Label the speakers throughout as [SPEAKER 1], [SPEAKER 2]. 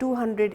[SPEAKER 1] 200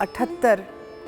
[SPEAKER 1] 78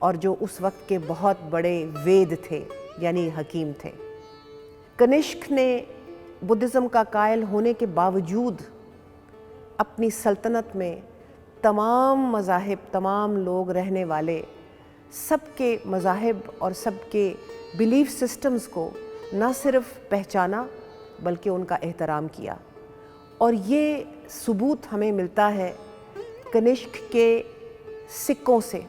[SPEAKER 1] اور جو اس وقت کے بہت بڑے وید تھے یعنی حکیم تھے۔ کنشک نے بدھزم کا قائل ہونے کے باوجود اپنی سلطنت میں تمام مذاہب، تمام لوگ رہنے والے سب کے مذاہب اور سب کے بیلیف سسٹمز کو نہ صرف پہچانا بلکہ ان کا احترام کیا، اور یہ ثبوت ہمیں ملتا ہے کنشک کے سکوں سے۔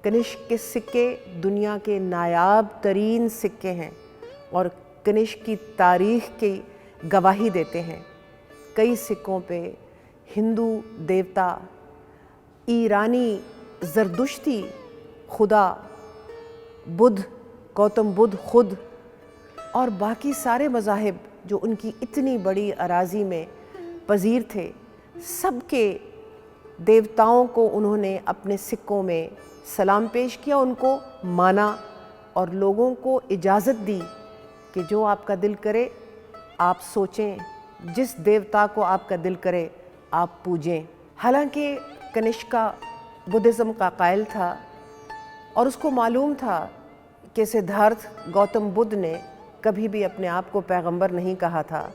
[SPEAKER 1] کنشک کے سکے دنیا کے نایاب ترین سکے ہیں اور کنشک کی تاریخ کی گواہی دیتے ہیں۔ کئی سکوں پہ ہندو دیوتا، ایرانی زردشتی خدا، بدھ، گوتم بدھ خود، اور باقی سارے مذاہب جو ان کی اتنی بڑی اراضی میں پذیر تھے، سب کے دیوتاؤں کو انہوں نے اپنے سکوں میں سلام پیش کیا، ان کو مانا اور لوگوں کو اجازت دی کہ جو آپ کا دل کرے آپ سوچیں، جس دیوتا کو آپ کا دل کرے آپ پوجیں۔ حالانکہ کنشکا بدھزم کا قائل تھا اور اس کو معلوم تھا کہ سدھارتھ گوتم بدھ نے کبھی بھی اپنے آپ کو پیغمبر نہیں کہا تھا،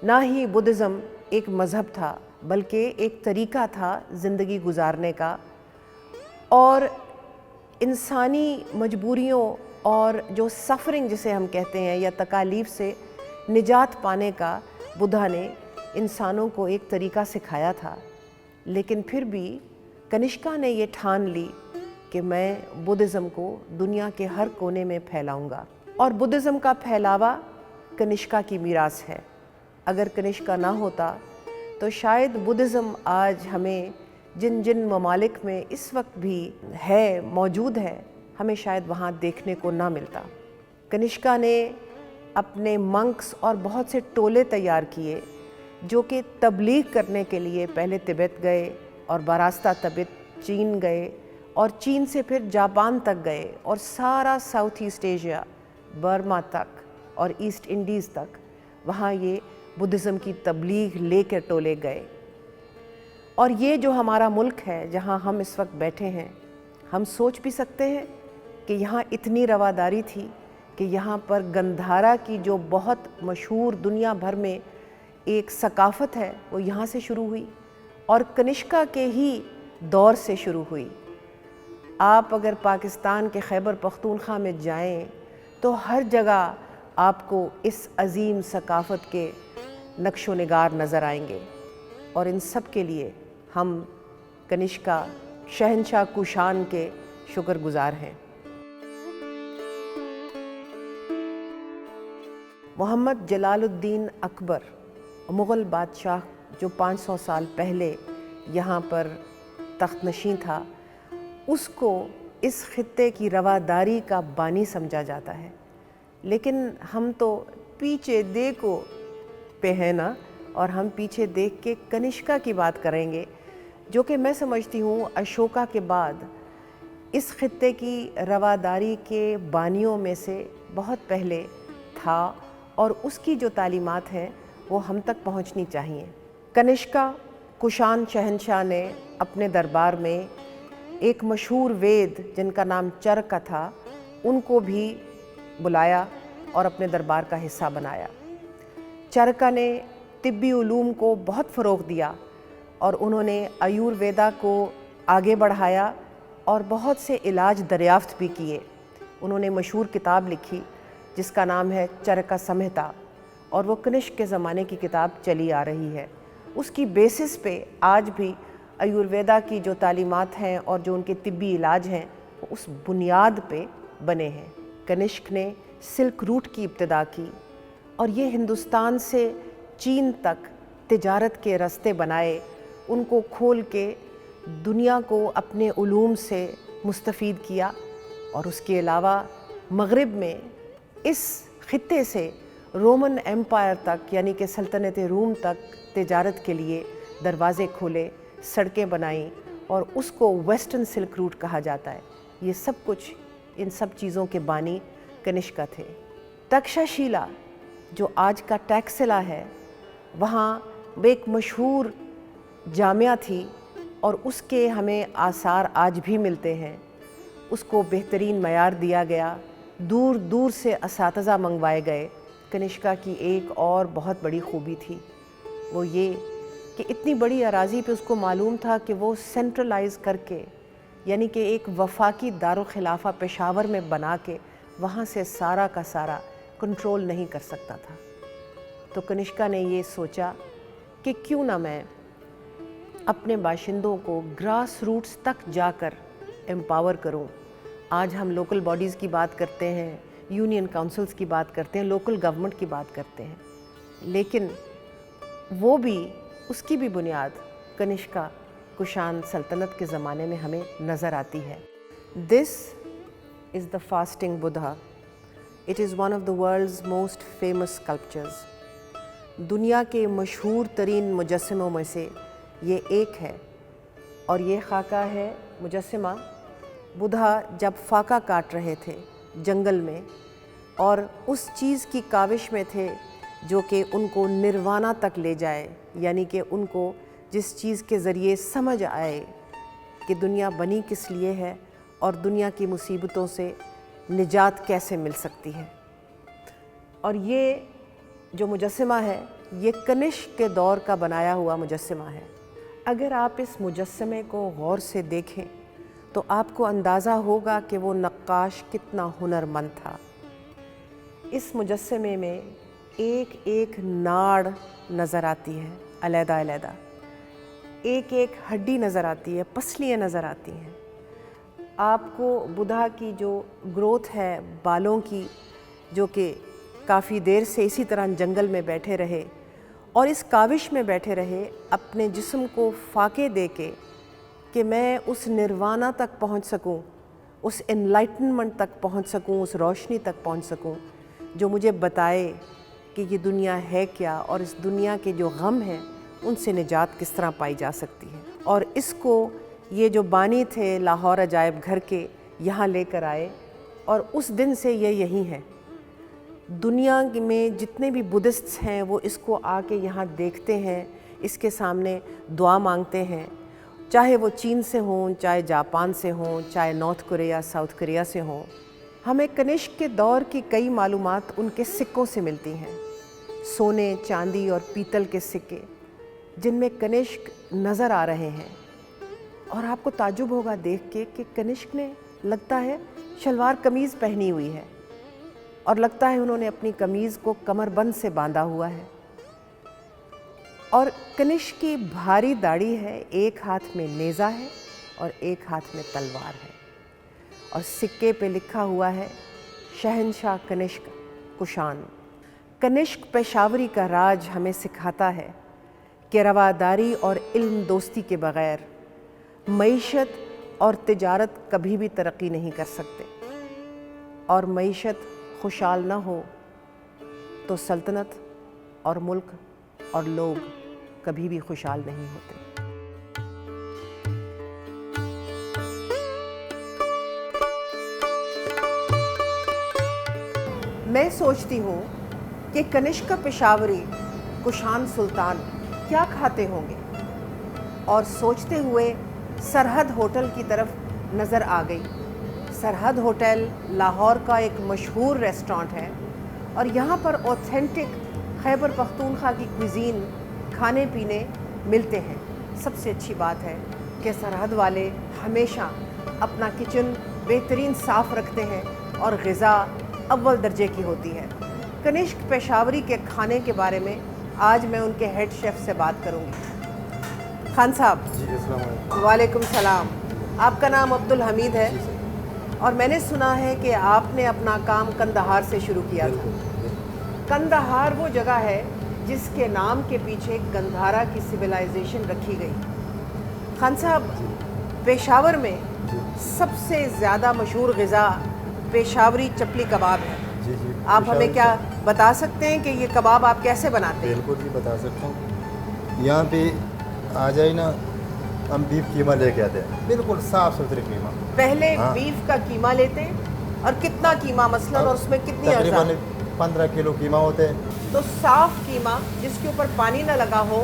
[SPEAKER 1] نہ ہی بدھزم ایک مذہب تھا بلکہ ایک طریقہ تھا زندگی گزارنے کا، اور انسانی مجبوریوں اور جو سفرنگ جسے ہم کہتے ہیں یا تکالیف سے نجات پانے کا بدھا نے انسانوں کو ایک طریقہ سکھایا تھا۔ لیکن پھر بھی کنشکا نے یہ ٹھان لی کہ میں بدھزم کو دنیا کے ہر کونے میں پھیلاؤں گا، اور بدھزم کا پھیلاوا کنشکا کی میراث ہے۔ اگر کنشکا نہ ہوتا تو شاید بدھزم آج ہمیں جن جن ممالک میں اس وقت بھی ہے، موجود ہے، ہمیں شاید وہاں دیکھنے کو نہ ملتا۔ کنشکا نے اپنے منکس اور بہت سے ٹولے تیار کیے جو کہ تبلیغ کرنے کے لیے پہلے تبت گئے اور براستہ تبت چین گئے اور چین سے پھر جاپان تک گئے اور سارا ساؤتھ ایسٹ ایشیا، برما تک اور ایسٹ انڈیز تک، وہاں یہ بدھزم کی تبلیغ لے کے ٹولے گئے۔ اور یہ جو ہمارا ملک ہے جہاں ہم اس وقت بیٹھے ہیں، ہم سوچ بھی سکتے ہیں کہ یہاں اتنی رواداری تھی کہ یہاں پر گندھارا کی جو بہت مشہور دنیا بھر میں ایک ثقافت ہے وہ یہاں سے شروع ہوئی اور کنشکا کے ہی دور سے شروع ہوئی۔ آپ اگر پاکستان کے خیبر پختونخوا میں جائیں تو ہر جگہ آپ کو اس عظیم ثقافت کے نقش و نگار نظر آئیں گے، اور ان سب کے لیے ہم کنشکا شہنشاہ کوشان کے شکر گزار ہیں۔ محمد جلال الدین اکبر مغل بادشاہ جو 500 سال پہلے یہاں پر تخت نشین تھا، اس کو اس خطے کی رواداری کا بانی سمجھا جاتا ہے، لیکن ہم تو پیچھے دیکھو پہ ہیں نا، اور ہم پیچھے دیکھ کے کنشکا کی بات کریں گے جو کہ میں سمجھتی ہوں اشوکا کے بعد اس خطے کی رواداری کے بانیوں میں سے بہت پہلے تھا، اور اس کی جو تعلیمات ہیں وہ ہم تک پہنچنی چاہیے۔ کنشکا کوشان شہنشاہ نے اپنے دربار میں ایک مشہور وید جن کا نام چرکا تھا، ان کو بھی بلایا اور اپنے دربار کا حصہ بنایا۔ چرکا نے طبی علوم کو بہت فروغ دیا اور انہوں نے آیورویدا کو آگے بڑھایا اور بہت سے علاج دریافت بھی کیے۔ انہوں نے مشہور کتاب لکھی جس کا نام ہے چرکا سمہتا، اور وہ کنشک کے زمانے کی کتاب چلی آ رہی ہے۔ اس کی بیسس پہ آج بھی آیورویدا کی جو تعلیمات ہیں اور جو ان کے طبی علاج ہیں وہ اس بنیاد پہ بنے ہیں۔ کنشک نے سلک روٹ کی ابتدا کی اور یہ ہندوستان سے چین تک تجارت کے راستے بنائے، ان کو کھول کے دنیا کو اپنے علوم سے مستفید کیا، اور اس کے علاوہ مغرب میں اس خطے سے رومن ایمپائر تک یعنی کہ سلطنت روم تک تجارت کے لیے دروازے کھولے، سڑکیں بنائیں، اور اس کو ویسٹرن سلک روٹ کہا جاتا ہے۔ یہ سب کچھ، ان سب چیزوں کے بانی کنشکا تھے۔ تکشا شیلا جو آج کا ٹیکسلا ہے، وہاں ایک مشہور جامعہ تھی اور اس کے ہمیں آثار آج بھی ملتے ہیں، اس کو بہترین معیار دیا گیا، دور دور سے اساتذہ منگوائے گئے۔ کنشکا کی ایک اور بہت بڑی خوبی تھی، وہ یہ کہ اتنی بڑی اراضی پہ اس کو معلوم تھا کہ وہ سینٹرلائز کر کے، یعنی کہ ایک وفاقی دارالخلافہ پشاور میں بنا کے وہاں سے سارا کا سارا کنٹرول نہیں کر سکتا تھا۔ تو کنشکا نے یہ سوچا کہ کیوں نہ میں اپنے باشندوں کو گراس روٹس تک جا کر امپاور کروں۔ آج ہم لوکل باڈیز کی بات کرتے ہیں، یونین کاؤنسلز کی بات کرتے ہیں، لوکل گورنمنٹ کی بات کرتے ہیں، لیکن وہ بھی، اس کی بھی بنیاد کنشکا کشان سلطنت کے زمانے میں ہمیں نظر آتی ہے۔ This is the fasting Buddha. It is one of the world's most famous sculptures. دنیا کے مشہور ترین مجسموں میں سے یہ ایک ہے، اور یہ خاکہ ہے مجسمہ بدھا جب فاقہ کاٹ رہے تھے جنگل میں، اور اس چیز کی کاوش میں تھے جو کہ ان کو نروانہ تک لے جائے، یعنی کہ ان کو جس چیز کے ذریعے سمجھ آئے کہ دنیا بنی کس لیے ہے اور دنیا کی مصیبتوں سے نجات کیسے مل سکتی ہے۔ اور یہ جو مجسمہ ہے یہ کنشک کے دور کا بنایا ہوا مجسمہ ہے۔ اگر آپ اس مجسمے کو غور سے دیکھیں تو آپ کو اندازہ ہوگا کہ وہ نقاش کتنا ہنرمند تھا۔ اس مجسمے میں ایک ایک ناڑ نظر آتی ہے، علیحدہ علیحدہ، ایک ایک ہڈی نظر آتی ہے، پسلیاں نظر آتی ہیں۔ آپ کو بدھا کی جو گروتھ ہے بالوں کی، جو کہ کافی دیر سے اسی طرح جنگل میں بیٹھے رہے اور اس کاوش میں بیٹھے رہے اپنے جسم کو فاقے دے کے کہ میں اس نروانہ تک پہنچ سکوں، اس انلائٹنمنٹ تک پہنچ سکوں، اس روشنی تک پہنچ سکوں جو مجھے بتائے کہ یہ دنیا ہے کیا، اور اس دنیا کے جو غم ہیں ان سے نجات کس طرح پائی جا سکتی ہے۔ اور اس کو یہ جو بانی تھے لاہور عجائب گھر کے یہاں لے کر آئے، اور اس دن سے یہ یہی ہے۔ دنیا میں جتنے بھی بدھسٹس ہیں وہ اس کو آ کے یہاں دیکھتے ہیں، اس کے سامنے دعا مانگتے ہیں، چاہے وہ چین سے ہوں، چاہے جاپان سے ہوں، چاہے نارتھ کوریا، ساؤتھ کوریا سے ہوں۔ ہمیں کنشک کے دور کی کئی معلومات ان کے سکوں سے ملتی ہیں، سونے، چاندی اور پیتل کے سکے جن میں کنشک نظر آ رہے ہیں۔ اور آپ کو تعجب ہوگا دیکھ کے کہ کنشک نے، لگتا ہے، شلوار قمیض پہنی ہوئی ہے، اور لگتا ہے انہوں نے اپنی قمیض کو کمر بند سے باندھا ہوا ہے۔ اور کنشک کی بھاری داڑھی ہے، ایک ہاتھ میں نیزہ ہے اور ایک ہاتھ میں تلوار ہے، اور سکے پہ لکھا ہوا ہے شہنشاہ کنشک کشان۔ کنشک پیشاوری کا راج ہمیں سکھاتا ہے کہ رواداری اور علم دوستی کے بغیر معیشت اور تجارت کبھی بھی ترقی نہیں کر سکتے، اور معیشت خوشحال نہ ہو تو سلطنت اور ملک اور لوگ کبھی بھی خوشحال نہیں ہوتے۔ میں سوچتی ہوں کہ کنشک پشاوری کشان سلطان کیا کھاتے ہوں گے، اور سوچتے ہوئے سرحد ہوٹل کی طرف نظر آ گئی۔ سرحد ہوٹل لاہور کا ایک مشہور ریسٹورانٹ ہے، اور یہاں پر اوتھینٹک خیبر پختونخوا کی کوزین کھانے پینے ملتے ہیں۔ سب سے اچھی بات ہے کہ سرحد والے ہمیشہ اپنا کچن بہترین صاف رکھتے ہیں اور غذا اول درجے کی ہوتی ہے۔ کنشک پیشاوری کے کھانے کے بارے میں آج میں ان کے ہیڈ شیف سے بات کروں گی۔ خان صاحب،
[SPEAKER 2] جی السلام علیکم۔
[SPEAKER 1] وعلیکم السلام۔ آپ کا نام عبدالحمید ہے، اور میں نے سنا ہے کہ آپ نے اپنا کام قندھار سے شروع کیا تھا۔ قندھار وہ جگہ ہے جس کے نام کے پیچھے گندھارا کی سویلائزیشن رکھی گئی۔ خان صاحب، پشاور میں سب سے زیادہ مشہور غذا پشاوری چپلی کباب ہے۔
[SPEAKER 2] جی جی،
[SPEAKER 1] آپ ہمیں کیا بتا سکتے ہیں کہ یہ کباب آپ کیسے بناتے ہیں؟
[SPEAKER 2] بالکل جی بتا سکتا ہوں۔ یہاں پہ آ جائے نا، ہم بیف قیمہ لے کے آتے ہیں، بالکل صاف ستھرے قیمہ۔
[SPEAKER 1] پہلے بیف کا قیمہ لیتے ہیں، اور کتنا قیمہ مثلاً، اور اس میں کتنی
[SPEAKER 2] تقریباً
[SPEAKER 1] اجزاء؟
[SPEAKER 2] 15 کلو قیمہ ہوتے ہیں۔
[SPEAKER 1] تو صاف قیمہ جس کے اوپر پانی نہ لگا ہو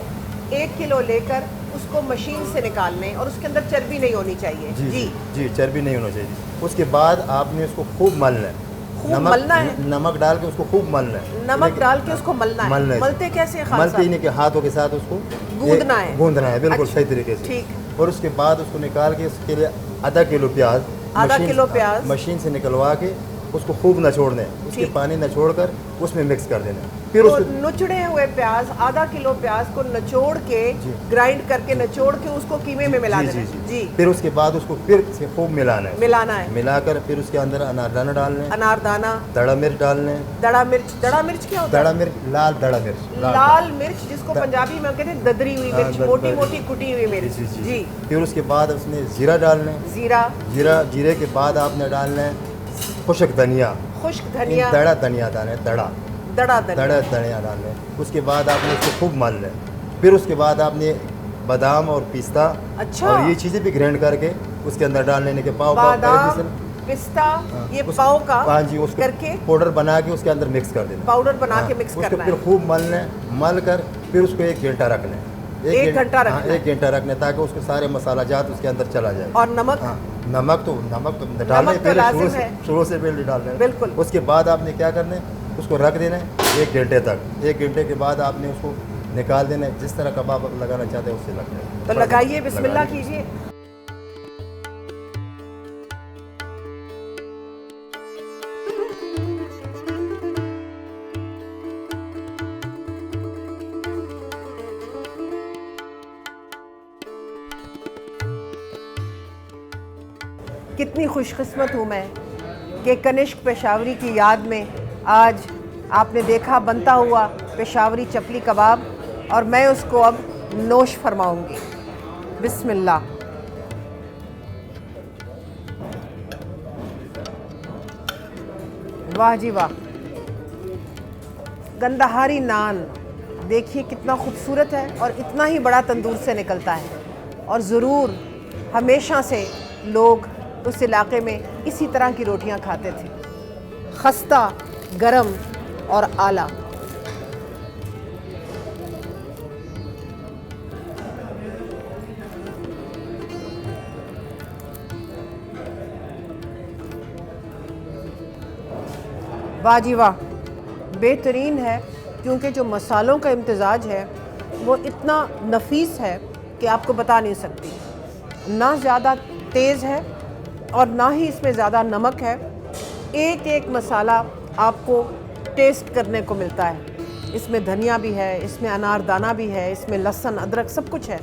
[SPEAKER 1] 1 کلو لے کر اس کو مشین سے نکالنے اور اس کے اندر چربی نہیں ہونی چاہیے.
[SPEAKER 2] جی چربی نہیں ہونا چاہیے. اس کے بعد آپ نے اس کو خوب ملنا ہے.
[SPEAKER 1] خوب ملنا ہے.
[SPEAKER 2] نمک ڈال کے اس کو خوب ملنا ہے.
[SPEAKER 1] نمک ڈال کے اس کو ملنا ہے. ملتے کیسے خالص؟
[SPEAKER 2] ملتے ہی نہیں کہ ہاتھوں کے ساتھ اس کو
[SPEAKER 1] گوندنا ہے.
[SPEAKER 2] گوندنا ہے بالکل صحیح طریقے سے.
[SPEAKER 1] ٹھیک.
[SPEAKER 2] اور اس کے بعد اس کو نکال کے اس کے لیے آدھا کلو پیاز مشین سے نکلوا کے اس کو خوب نچوڑنا ہے. اس کے پانی نچوڑ کر اس میں مکس کر دینا ہے. پھر اس
[SPEAKER 1] نچڑے ہوئے پیاز آدھا کلو پیاز کو نچوڑ کے گرائنڈ کر کے نچوڑ کے اس کو قیمے میں ملا دینا ہے.
[SPEAKER 2] جی. پھر اس کے بعد اس کو پھر سے خوب ملانا ہے. ملا کر پھر اس کے اندر اناردانہ ڈالنا ہے.
[SPEAKER 1] اناردانہ.
[SPEAKER 2] دڑا مرچ ڈالنا ہے.
[SPEAKER 1] دڑا مرچ کیا ہوتا ہے؟
[SPEAKER 2] دڑا مرچ
[SPEAKER 1] لال مرچ جس کو پنجابی میں کہتے ہیں ددری ہوئی مرچ، موٹی موٹی کٹی ہوئی مرچ. جی.
[SPEAKER 2] پھر اس کے بعد اس نے زیرہ ڈالنا ہے. زیرے کے بعد آپ نے ڈالنا ہے خشک دھنیا. دڑا دھنیا ڈالنا ہے. دڑا دھنیا ڈالنا ہے. اس کے بعد آپ نے اس کو خوب مالنا ہے. پھر اس کے بعد آپ نے بادام اور پستہ اور یہ چیزیں بھی گرینڈ کر کے اس کے اندر ڈال لینے کے
[SPEAKER 1] بادام پستہ یہ پاؤ کا کر کے
[SPEAKER 2] پاؤڈر بنا کے اس کے اندر مکس کر دینا.
[SPEAKER 1] پاؤڈر بنا کے مکس کرنا ہے.
[SPEAKER 2] پھر خوب ملنا ہے. مل کر پھر اس کو 1 گھنٹہ رکھنا ہے.
[SPEAKER 1] 1 گھنٹہ
[SPEAKER 2] رکھنا ہے تاکہ اس کے سارے مسالہ جات اس کے اندر چلا جائے.
[SPEAKER 1] اور نمک
[SPEAKER 2] تو ڈالنا ہے شروع سے پہلے ڈالنا ہے.
[SPEAKER 1] بالکل.
[SPEAKER 2] اس کے بعد آپ نے کیا کرنا ہے اس کو رکھ دینا ہے 1 گھنٹے تک. 1 گھنٹے کے بعد آپ نے اس کو نکال دینا ہے. جس طرح کباب لگانا چاہتے ہیں اس سے لگنا ہے.
[SPEAKER 1] تو لگائیے. بسم اللہ کیجیے. کتنی خوش قسمت ہوں میں کہ کنشک پشاوری کی یاد میں آج آپ نے دیکھا بنتا ہوا پشاوری چپلی کباب، اور میں اس کو اب نوش فرماؤں گی. بسم اللہ. واہ جی واہ. گندہاری نان دیکھیے کتنا خوبصورت ہے اور اتنا ہی بڑا تندور سے نکلتا ہے. اور ضرور ہمیشہ سے لوگ اس علاقے میں اسی طرح کی روٹیاں کھاتے تھے، خستہ، گرم اور اعلیٰ. واہ جی واہ. بہترین ہے کیونکہ جو مسالوں کا امتزاج ہے وہ اتنا نفیس ہے کہ آپ کو بتا نہیں سکتی. نہ زیادہ تیز ہے اور نہ ہی اس میں زیادہ نمک ہے. ایک مسالہ آپ کو ٹیسٹ کرنے کو ملتا ہے. اس میں دھنیا بھی ہے، اس میں اناردانہ بھی ہے، اس میں لہسن ادرک سب کچھ ہے.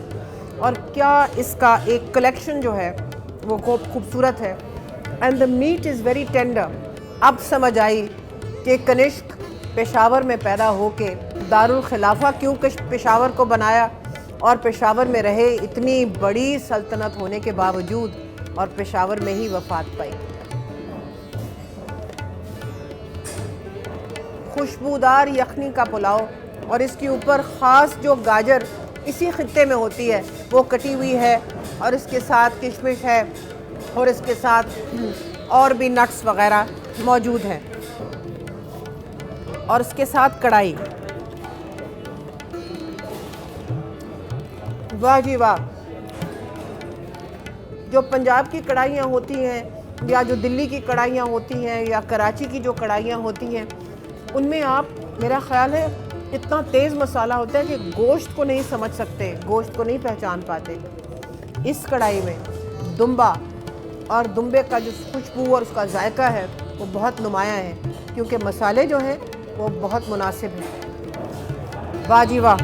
[SPEAKER 1] اور کیا اس کا ایک کلیکشن جو ہے وہ خوبصورت ہے. And the meat is very tender. اب سمجھ آئی کہ کنشک پشاور میں پیدا ہو کے دارالخلافہ کیوں پشاور کو بنایا، اور پشاور میں رہے اتنی بڑی سلطنت ہونے کے باوجود، اور پشاور میں ہی وفات پائی. خوشبودار یخنی کا پلاؤ، اور اس کے اوپر خاص جو گاجر اسی خطے میں ہوتی ہے وہ کٹی ہوئی ہے، اور اس کے ساتھ کشمش ہے، اور اس کے ساتھ اور بھی نٹس وغیرہ موجود ہیں، اور اس کے ساتھ کڑھائی. واہ جی واہ. جو پنجاب کی کڑھائیاں ہوتی ہیں یا جو دلی کی کڑھائیاں ہوتی ہیں یا کراچی کی جو کڑھائیاں ہوتی ہیں ان میں آپ میرا خیال ہے اتنا تیز مسالہ ہوتا ہے کہ گوشت کو نہیں سمجھ سکتے، گوشت کو نہیں پہچان پاتے. اس کڑھائی میں دمبا اور دمبے کا جو خوشبو اور اس کا ذائقہ ہے وہ بہت نمایاں ہے کیونکہ مسالے جو ہیں وہ بہت مناسب ہیں. واہ جی واہ.